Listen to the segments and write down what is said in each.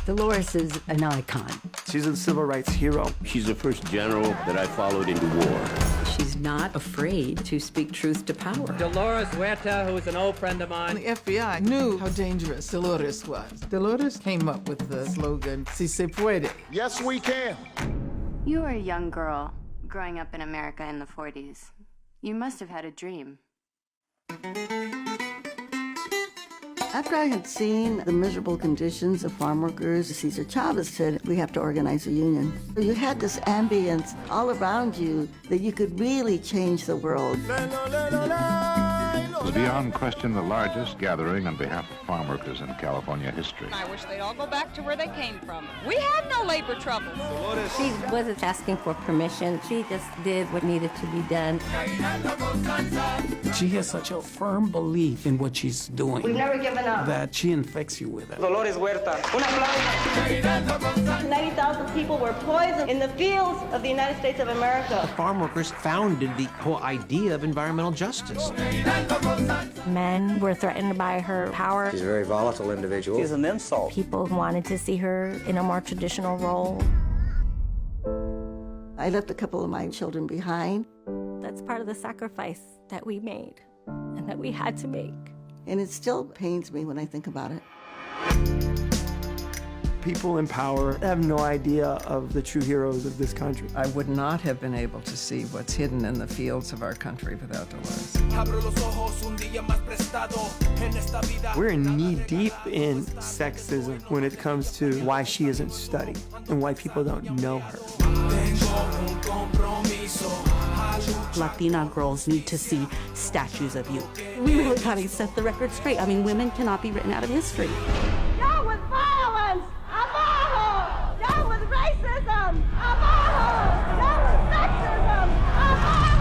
Dolores is an icon. She's a civil rights hero. She's the first general that I followed into war. She's not afraid to speak truth to power. Dolores Huerta, who is an old friend of mine. The FBI knew how dangerous Dolores was. Dolores came up with the slogan, Si se puede. Yes, we can. You were a young girl growing up in America in the 40s. You must have had a dream. After I had seen the miserable conditions of farm workers, Cesar Chavez said, we have to organize a union. You had this ambience all around you that you could really change the world. It was beyond question the largest gathering on behalf of farm workers in California history. I wish they'd all go back to where they came from. We had no labor troubles. She wasn't asking for permission. She just did what needed to be done. She has such a firm belief in what she's doing. We've never given up. That she infects you with it. Dolores Huerta. 90,000 people were poisoned in the fields of the United States of America. The farm workers founded the whole idea of environmental justice. Men were threatened by her power. She's a very volatile individual. She's an insult. People wanted to see her in a more traditional role. I left a couple of my children behind. That's part of the sacrifice that we made and that we had to make. And it still pains me when I think about it. People in power have no idea of the true heroes of this country. I would not have been able to see what's hidden in the fields of our country without Dolores. We're knee-deep in sexism when it comes to why she isn't studied and why people don't know her. Latina girls need to see statues of you. We really got to set the record straight. I mean, women cannot be written out of history. Down with violence! Abajo! Down with racism! Abajo! Down with sexism! Abajo!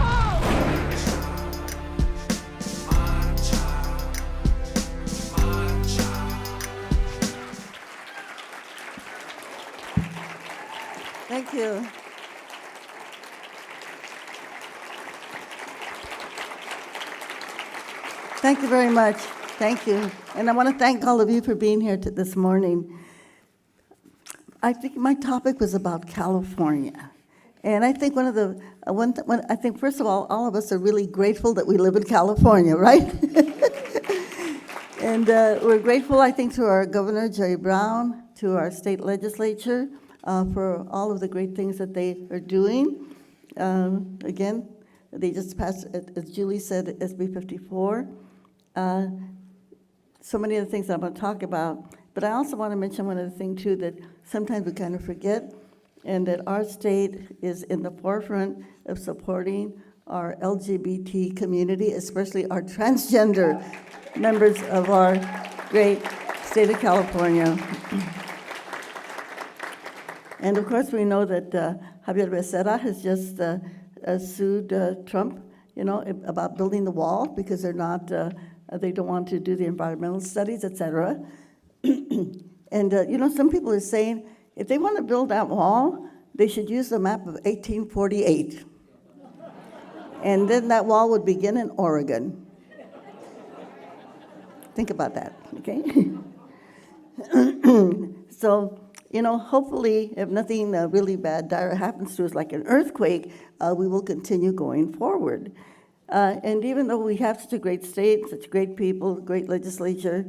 Thank you. Thank you very much. Thank you. And I want to thank all of you for being here this morning. I think my topic was about California. And I think I think first of all of us are really grateful that we live in California, right? And we're grateful, I think, to our Governor, Jerry Brown, to our state legislature for all of the great things that they are doing. Again, they just passed, as Julie said, SB 54. So many of the things that I'm going to talk about. But I also want to mention one other thing, too, that sometimes we kind of forget, and that our state is in the forefront of supporting our LGBT community, especially our transgender members of our great state of California. And of course, we know that Javier Becerra has just sued Trump, about building the wall because they don't want to do the environmental studies, et cetera. And, some people are saying if they want to build that wall, they should use the map of 1848. And then that wall would begin in Oregon. Think about that, okay? So, hopefully, if nothing really bad, dire happens to us, like an earthquake, we will continue going forward. And even though we have such a great state, such great people, great legislature,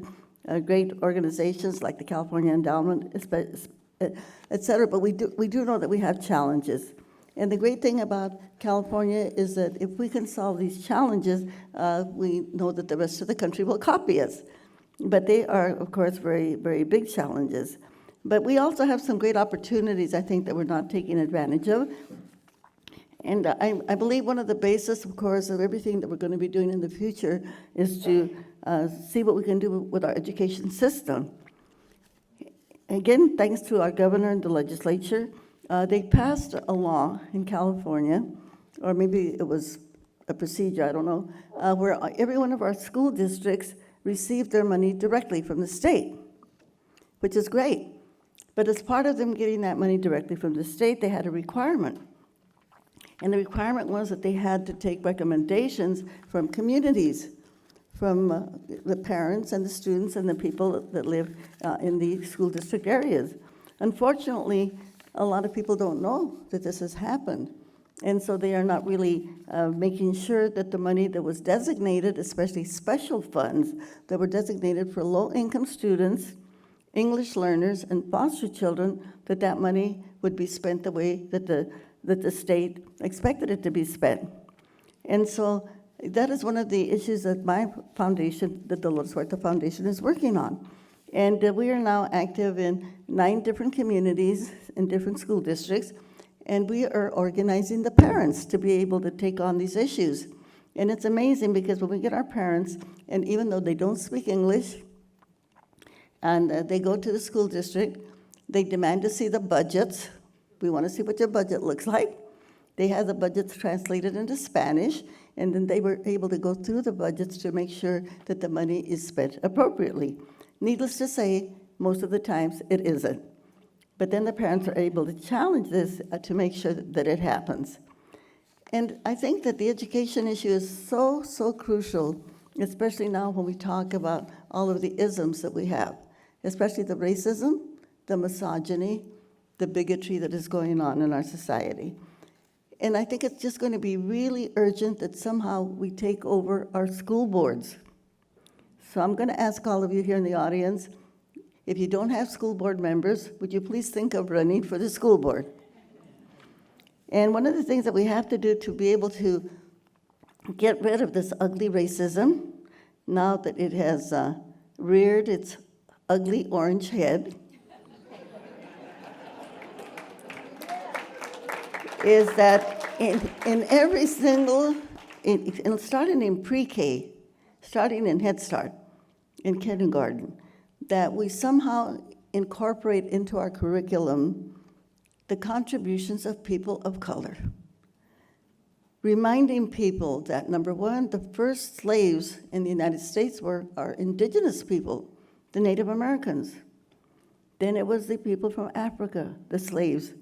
great organizations like the California Endowment, et cetera, but we do know that we have challenges. And the great thing about California is that if we can solve these challenges, we know that the rest of the country will copy us. But they are, of course, very, very big challenges. But we also have some great opportunities, I think, that we're not taking advantage of. And I believe one of the basis, of course, of everything that we're going to be doing in the future is to see what we can do with our education system. Again, thanks to our governor and the legislature, they passed a law in California, or maybe it was a procedure, I don't know, where every one of our school districts received their money directly from the state, which is great. But as part of them getting that money directly from the state, they had a requirement. And the requirement was that they had to take recommendations from communities, from the parents and the students and the people that live in the school district areas. Unfortunately, a lot of people don't know that this has happened. And so they are not really making sure that the money that was designated, especially special funds that were designated for low-income students, English learners, and foster children, that that money would be spent the way that the state expected it to be spent. And so that is one of the issues that my foundation, the Dolores Huerta Foundation, is working on. And we are now active in 9 different communities in different school districts, and we are organizing the parents to be able to take on these issues. And it's amazing because when we get our parents, and even though they don't speak English, and they go to the school district, they demand to see the budgets. We want to see what your budget looks like. They have the budgets translated into Spanish, and then they were able to go through the budgets to make sure that the money is spent appropriately. Needless to say, most of the times it isn't. But then the parents are able to challenge this to make sure that it happens. And I think that the education issue is so, so crucial, especially now when we talk about all of the isms that we have, especially the racism, the misogyny, the bigotry that is going on in our society. And I think it's just going to be really urgent that somehow we take over our school boards. So I'm going to ask all of you here in the audience, if you don't have school board members, would you please think of running for the school board? And one of the things that we have to do to be able to get rid of this ugly racism, now that it has reared its ugly orange head, is that in every single, starting in pre-K, starting in Head Start, in kindergarten, that we somehow incorporate into our curriculum the contributions of people of color. Reminding people that, number one, the first slaves in the United States were our indigenous people, the Native Americans. Then it was the people from Africa, the slaves,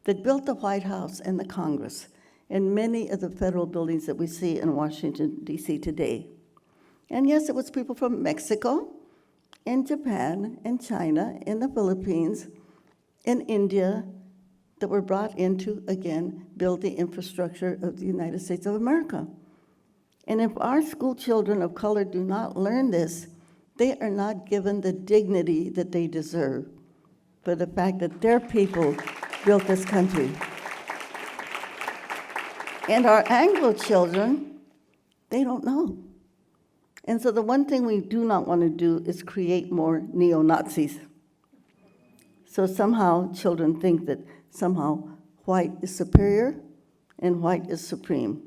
that built the White House and the Congress and many of the federal buildings that we see in Washington, D.C. today. And yes, it was people from Mexico, and Japan, and China, and the Philippines, and India that were brought in to, again, build the infrastructure of the United States of America. And if our school children of color do not learn this, they are not given the dignity that they deserve for the fact that their people built this country. And our Anglo children, they don't know. And so the one thing we do not want to do is create more neo-Nazis. So somehow children think that somehow white is superior and white is supreme.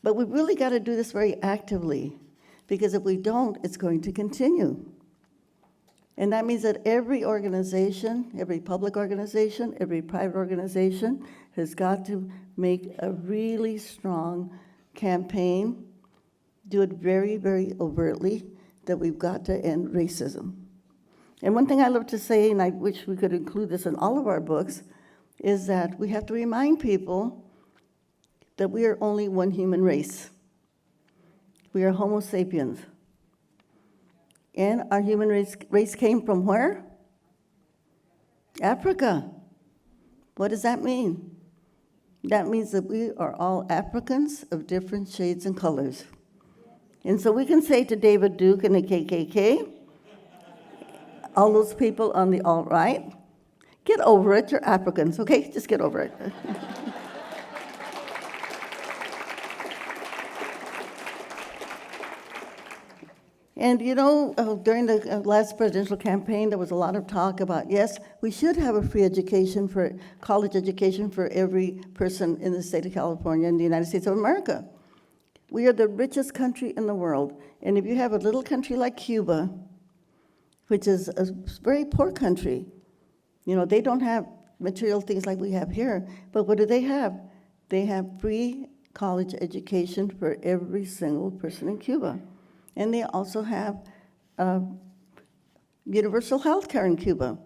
But we really got to do this very actively, because if we don't, it's going to continue. And that means that every organization, every public organization, every private organization has got to make a really strong campaign, do it very, very overtly, that we've got to end racism. And one thing I love to say, and I wish we could include this in all of our books, is that we have to remind people that we are only one human race. We are Homo sapiens. And our human race came from where? Africa. What does that mean? That means that we are all Africans of different shades and colors. And so we can say to David Duke and the KKK, all those people on the alt-right, get over it, you're Africans, okay? Just get over it. And you know, during the last presidential campaign, there was a lot of talk about, yes, we should have a free education for college education for every person in the state of California and the United States of America. We are the richest country in the world. And if you have a little country like Cuba, which is a very poor country, you know, they don't have material things like we have here, but what do they have? They have free college education for every single person in Cuba. And they also have universal health care in Cuba.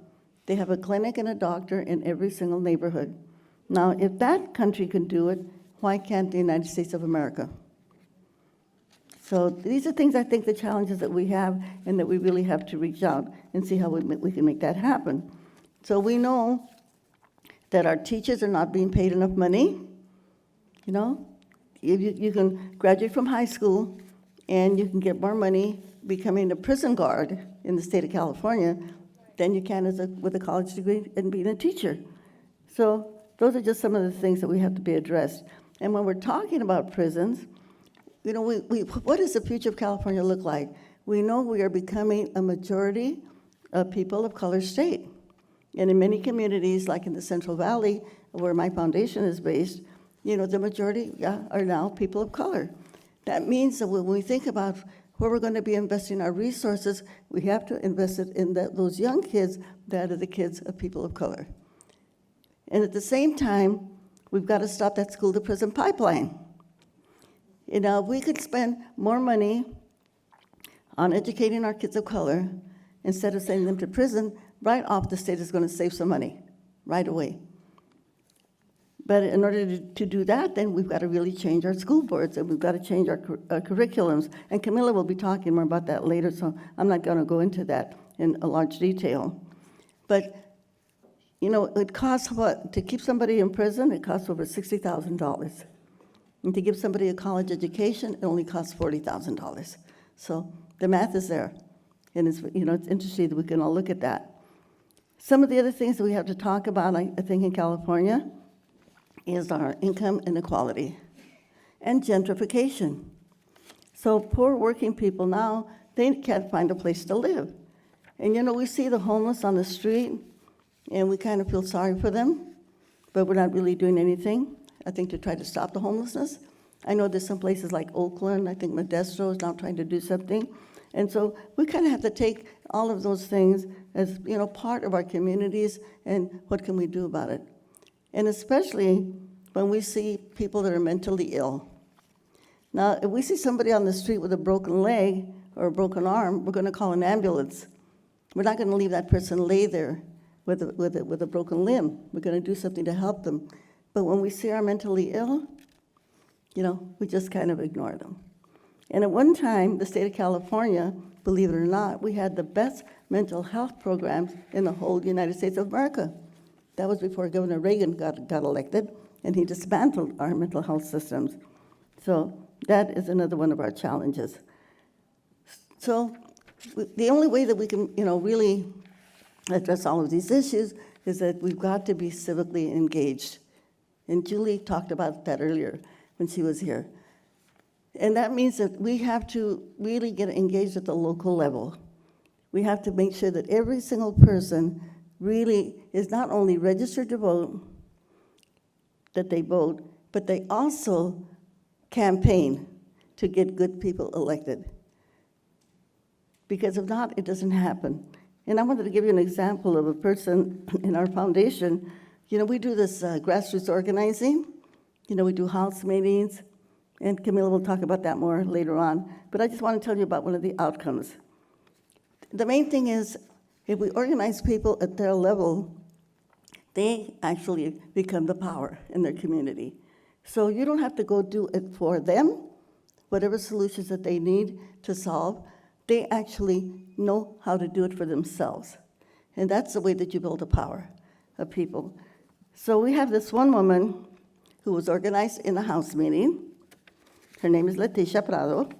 They have a clinic and a doctor in every single neighborhood. Now, if that country can do it, why can't the United States of America? So these are things, I think, the challenges that we have, and that we really have to reach out and see how we can make that happen. So we know that our teachers are not being paid enough money. You know, you can graduate from high school and you can get more money becoming a prison guard in the state of California than you can with a college degree and being a teacher. So those are just some of the things that we have to be addressed. And when we're talking about prisons, you know, what does the future of California look like? We know we are becoming a majority of people of color state. And in many communities, like in the Central Valley, where my foundation is based, you know, the majority are now people of color. That means that when we think about where we're going to be investing our resources, we have to invest it in those young kids that are the kids of people of color. And at the same time, we've got to stop that school-to-prison pipeline. You know, if we could spend more money on educating our kids of color instead of sending them to prison, right off the state is going to save some money right away. But in order to do that, then we've got to really change our school boards, and we've got to change our curriculums. And Camilla will be talking more about that later, so I'm not going to go into that in a large detail. But, you know, it costs what? To keep somebody in prison, it costs over $60,000. And to give somebody a college education, it only costs $40,000. So the math is there. And it's, you know, it's interesting that we can all look at that. Some of the other things that we have to talk about, I think, in California is our income inequality and gentrification. So poor working people now, they can't find a place to live. And you know, we see the homeless on the street and we kind of feel sorry for them, but we're not really doing anything, I think, to try to stop the homelessness. I know there's some places like Oakland, I think Modesto is now trying to do something. And so we kind of have to take all of those things as, you know, part of our communities and what can we do about it. And especially when we see people that are mentally ill. Now, if we see somebody on the street with a broken leg or a broken arm, we're going to call an ambulance. We're not going to leave that person lay there with a broken limb. We're going to do something to help them. But when we see our mentally ill, you know, we just kind of ignore them. And at one time, the state of California, believe it or not, we had the best mental health programs in the whole United States of America. That was before Governor Reagan got elected, and he dismantled our mental health systems. So that is another one of our challenges. So the only way that we can, you know, really address all of these issues is that we've got to be civically engaged. And Julie talked about that earlier when she was here. And that means that we have to really get engaged at the local level. We have to make sure that every single person really is not only registered to vote, that they vote, but they also campaign to get good people elected. Because if not, it doesn't happen. And I wanted to give you an example of a person in our foundation. You know, we do this grassroots organizing. You know, we do house meetings, and Camilla will talk about that more later on. But I just want to tell you about one of the outcomes. The main thing is, if we organize people at their level, they actually become the power in their community. So you don't have to go do it for them. Whatever solutions that they need to solve, they actually know how to do it for themselves. And that's the way that you build the power of people. So we have this one woman who was organized in a house meeting. Her name is Leticia Prado.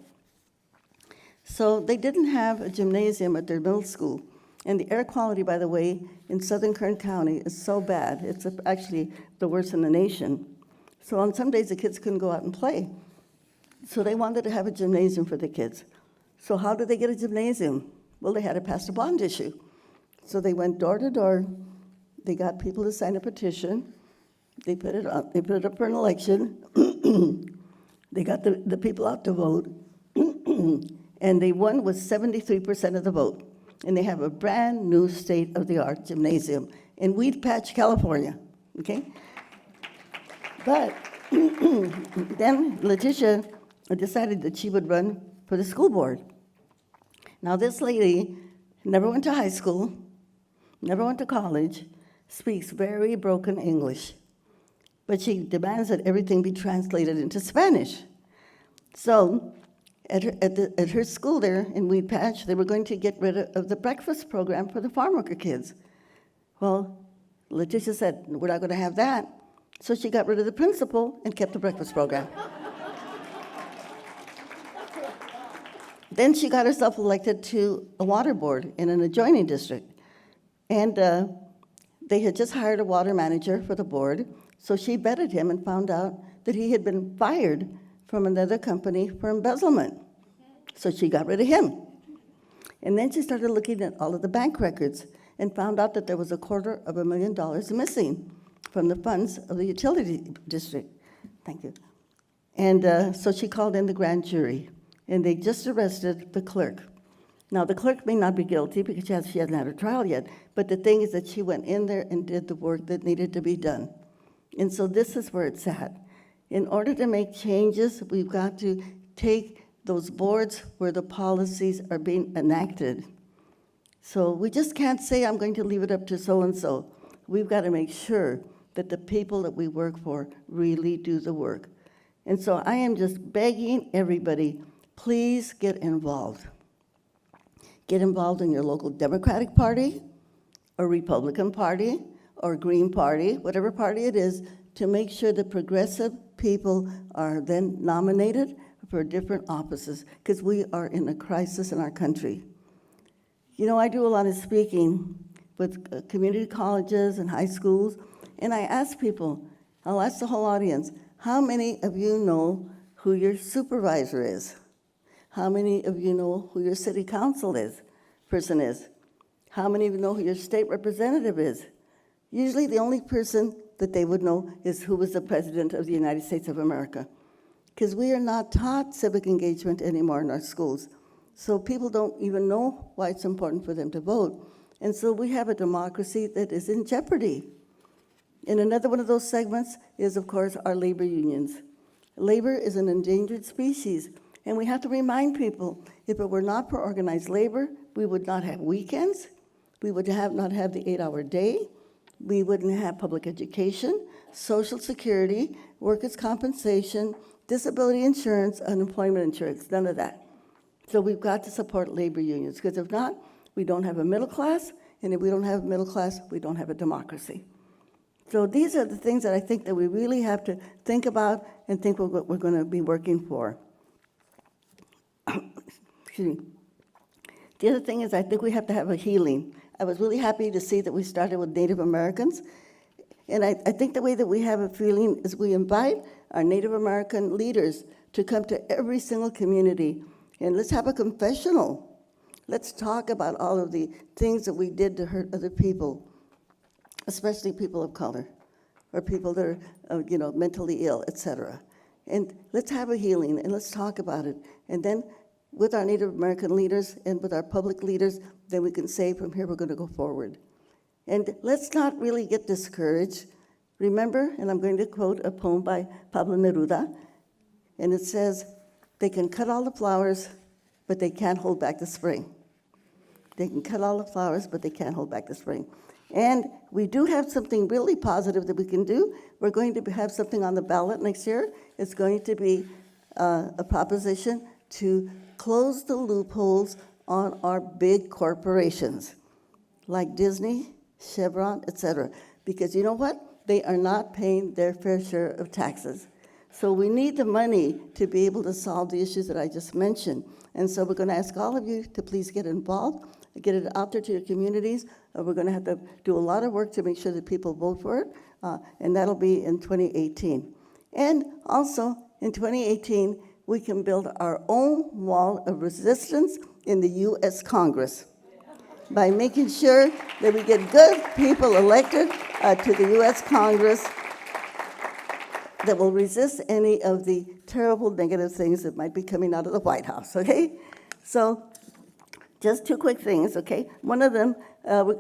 So they didn't have a gymnasium at their middle school. And the air quality, by the way, in Southern Kern County is so bad. It's actually the worst in the nation. So on some days, the kids couldn't go out and play. So they wanted to have a gymnasium for the kids. So how did they get a gymnasium? Well, they had to pass a bond issue. So they went door to door. They got people to sign a petition. They put it up for an election. They got the people out to vote. And they won with 73% of the vote. And they have a brand new state-of-the-art gymnasium in Weed Patch, California, okay? But then Leticia decided that she would run for the school board. Now this lady never went to high school, never went to college, speaks very broken English, but she demands that everything be translated into Spanish. So at her school there in Weed Patch, they were going to get rid of the breakfast program for the farm worker kids. Well, Letitia said, we're not going to have that. So she got rid of the principal and kept the breakfast program. Then she got herself elected to a water board in an adjoining district. And they had just hired a water manager for the board, so she vetted him and found out that he had been fired from another company for embezzlement. So she got rid of him. And then she started looking at all of the bank records and found out that there was $250,000 missing from the funds of the utility district. Thank you. And so she called in the grand jury, and they just arrested the clerk. Now, the clerk may not be guilty because she hasn't had her trial yet, but the thing is that she went in there and did the work that needed to be done. And so this is where it's at. In order to make changes, we've got to take those boards where the policies are being enacted. So we just can't say, I'm going to leave it up to so-and-so. We've got to make sure that the people that we work for really do the work. And so I am just begging everybody, please get involved. Get involved in your local Democratic Party or Republican Party or Green Party, whatever party it is, to make sure that progressive people are then nominated for different offices, because we are in a crisis in our country. You know, I do a lot of speaking with community colleges and high schools, and I ask people, I'll ask the whole audience, how many of you know who your supervisor is? How many of you know who your city council person is? How many of you know who your state representative is? Usually the only person that they would know is who was the president of the United States of America. Because we are not taught civic engagement anymore in our schools. So people don't even know why it's important for them to vote. And so we have a democracy that is in jeopardy. And another one of those segments is, of course, our labor unions. Labor is an endangered species. And we have to remind people, if it were not for organized labor, we would not have weekends, we would not have the 8-hour day, we wouldn't have public education, Social Security, workers' compensation, disability insurance, unemployment insurance, none of that. So we've got to support labor unions, because if not, we don't have a middle class, and if we don't have a middle class, we don't have a democracy. So these are the things that I think that we really have to think about and think what we're going to be working for. Excuse me. The other thing is I think we have to have a healing. I was really happy to see that we started with Native Americans. And I think the way that we have a feeling is we invite our Native American leaders to come to every single community, and let's have a confessional. Let's talk about all of the things that we did to hurt other people, especially people of color, or people that are mentally ill, etc. And let's have a healing, and let's talk about it. And then with our Native American leaders and with our public leaders, then we can say, from here, we're going to go forward. And let's not really get discouraged. Remember, and I'm going to quote a poem by Pablo Neruda, and it says, they can cut all the flowers, but they can't hold back the spring. They can cut all the flowers, but they can't hold back the spring. And we do have something really positive that we can do. We're going to have something on the ballot next year. It's going to be a proposition to close the loopholes on our big corporations, like Disney, Chevron, etc. Because you know what? They are not paying their fair share of taxes. So we need the money to be able to solve the issues that I just mentioned. And so we're going to ask all of you to please get involved, get it out there to your communities. We're going to have to do a lot of work to make sure that people vote for it, and that'll be in 2018. And also, in 2018, we can build our own wall of resistance in the U.S. Congress by making sure that we get good people elected to the U.S. Congress that will resist any of the terrible negative things that might be coming out of the White House, okay? So just two quick things, okay? One of them,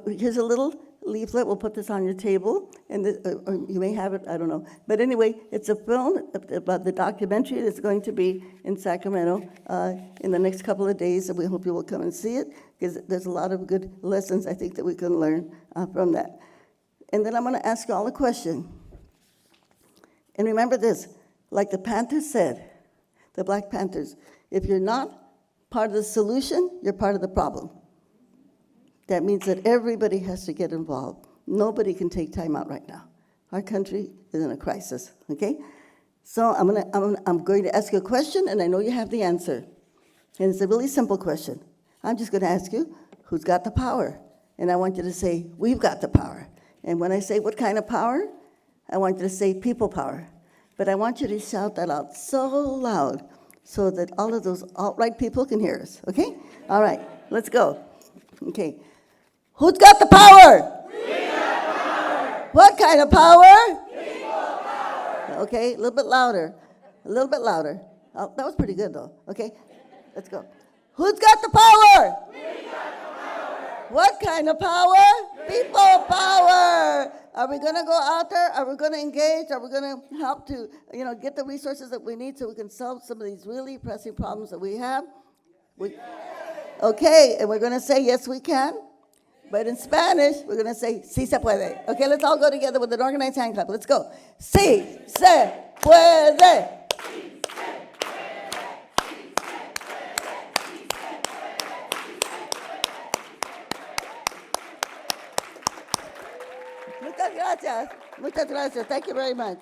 here's a little leaflet. We'll put this on your table, and or you may have it, I don't know. But anyway, it's a film about the documentary that's going to be in Sacramento in the next couple of days, and we hope you will come and see it, because there's a lot of good lessons, I think, that we can learn from that. And then I'm going to ask you all a question. And remember this, like the Panthers said, the Black Panthers, if you're not part of the solution, you're part of the problem. That means that everybody has to get involved. Nobody can take time out right now. Our country is in a crisis, okay? So I'm going to ask you a question, and I know you have the answer. And it's a really simple question. I'm just going to ask you, who's got the power? And I want you to say, we've got the power. And when I say what kind of power, I want you to say people power. But I want you to shout that out so loud so that all of those alt-right people can hear us, okay? All right, let's go. Okay. Who's got the power? We got power. What kind of power? People power. Okay, a little bit louder. A little bit louder. Oh, that was pretty good, though. Okay, let's go. Who's got the power? We got the power. What kind of power? People power. Are we going to go out there? Are we going to engage? Are we going to help to, get the resources that we need so we can solve some of these really pressing problems that we have? Okay, and we're going to say, yes, we can. But in Spanish, we're going to say, sí se puede. Okay, let's all go together with an organized hand clap. Let's go. Sí se puede. Muchas gracias. Muchas gracias. Thank you very much.